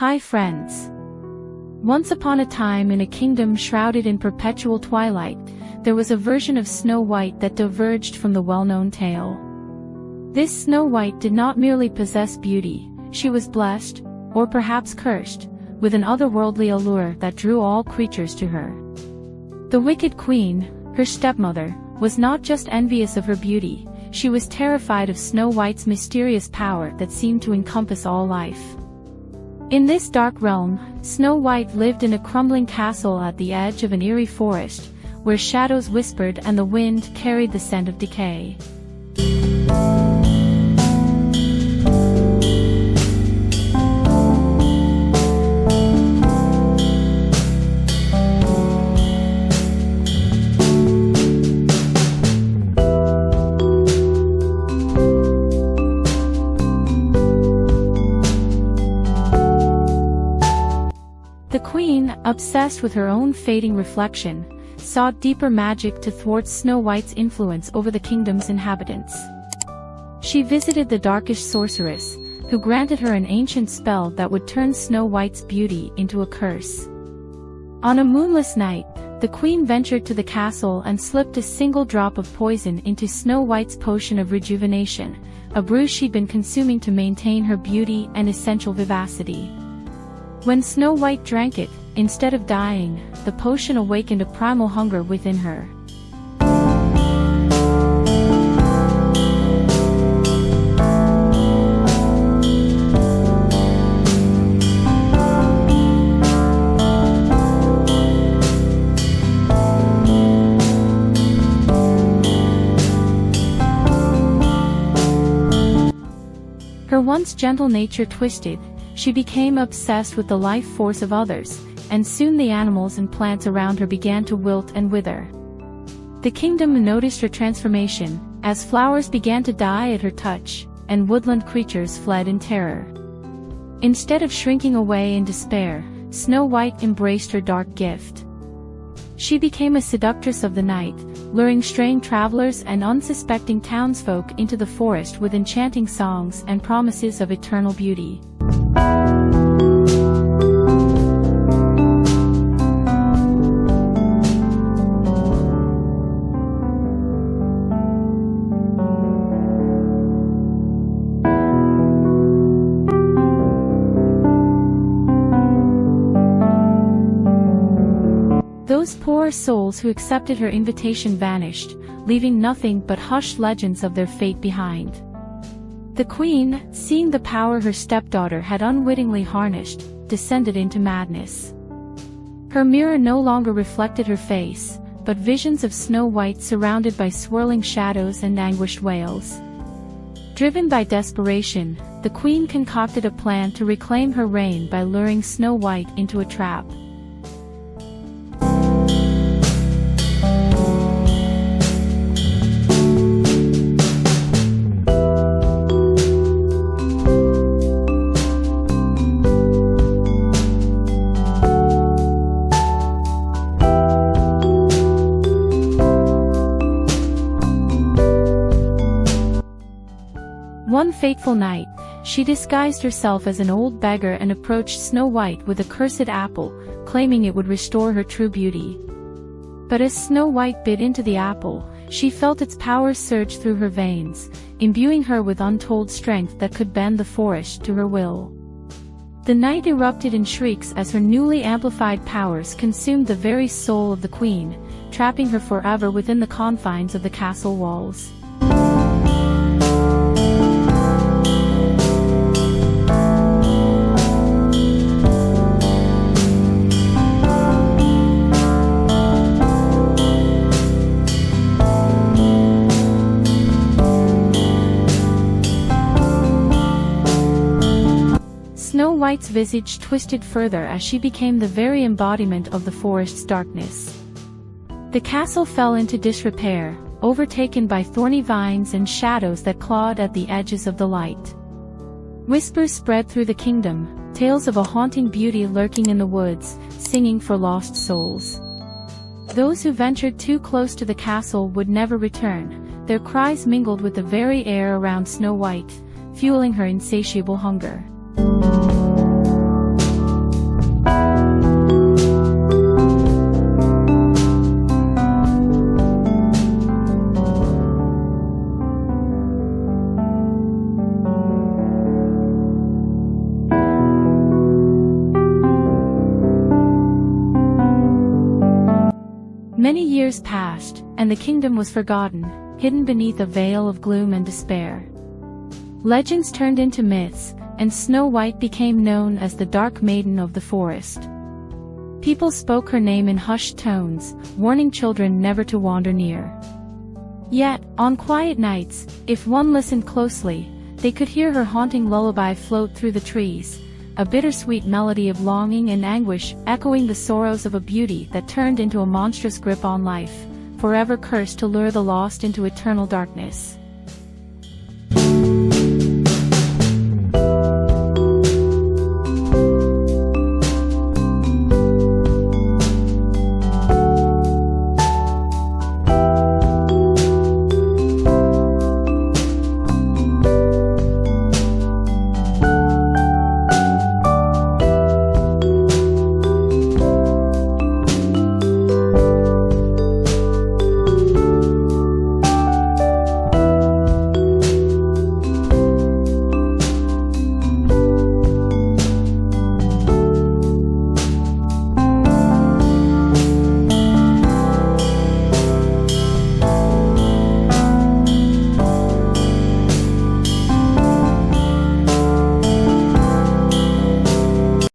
Hi friends. Once upon a time in a kingdom shrouded in perpetual twilight, there was a version of Snow White that diverged from the well-known tale. This Snow White did not merely possess beauty, she was blessed, or perhaps cursed, with an otherworldly allure that drew all creatures to her. The wicked queen, her stepmother, was not just envious of her beauty, she was terrified of Snow White's mysterious power that seemed to encompass all life. In this dark realm, Snow White lived in a crumbling castle at the edge of an eerie forest, where shadows whispered and the wind carried the scent of decay. The queen, obsessed with her own fading reflection, sought deeper magic to thwart Snow White's influence over the kingdom's inhabitants. She visited the darkish sorceress, who granted her an ancient spell that would turn Snow White's beauty into a curse. On a moonless night, the queen ventured to the castle and slipped a single drop of poison into Snow White's potion of rejuvenation, a brew she'd been consuming to maintain her beauty and essential vivacity. When Snow White drank it, instead of dying, the potion awakened a primal hunger within her. Her once gentle nature twisted, she became obsessed with the life force of others, and soon the animals and plants around her began to wilt and wither. The kingdom noticed her transformation, as flowers began to die at her touch, and woodland creatures fled in terror. Instead of shrinking away in despair, Snow White embraced her dark gift. She became a seductress of the night, luring straying travelers and unsuspecting townsfolk into the forest with enchanting songs and promises of eternal beauty. Those poor souls who accepted her invitation vanished, leaving nothing but hushed legends of their fate behind. The queen, seeing the power her stepdaughter had unwittingly harnessed, descended into madness. Her mirror no longer reflected her face, but visions of Snow White surrounded by swirling shadows and anguished wails. Driven by desperation, the queen concocted a plan to reclaim her reign by luring Snow White into a trap. One fateful night, she disguised herself as an old beggar and approached Snow White with a cursed apple, claiming it would restore her true beauty. But as Snow White bit into the apple, she felt its power surge through her veins, imbuing her with untold strength that could bend the forest to her will. The night erupted in shrieks as her newly amplified powers consumed the very soul of the queen, trapping her forever within the confines of the castle walls. Snow White's visage twisted further as she became the very embodiment of the forest's darkness. The castle fell into disrepair, overtaken by thorny vines and shadows that clawed at the edges of the light. Whispers spread through the kingdom, tales of a haunting beauty lurking in the woods, singing for lost souls. Those who ventured too close to the castle would never return, their cries mingled with the very air around Snow White, fueling her insatiable hunger. Many years passed, and the kingdom was forgotten, hidden beneath a veil of gloom and despair. Legends turned into myths, and Snow White became known as the Dark Maiden of the Forest. People spoke her name in hushed tones, warning children never to wander near. Yet, on quiet nights, if one listened closely, they could hear her haunting lullaby float through the trees, a bittersweet melody of longing and anguish echoing the sorrows of a beauty that turned into a monstrous grip on life, forever cursed to lure the lost into eternal darkness.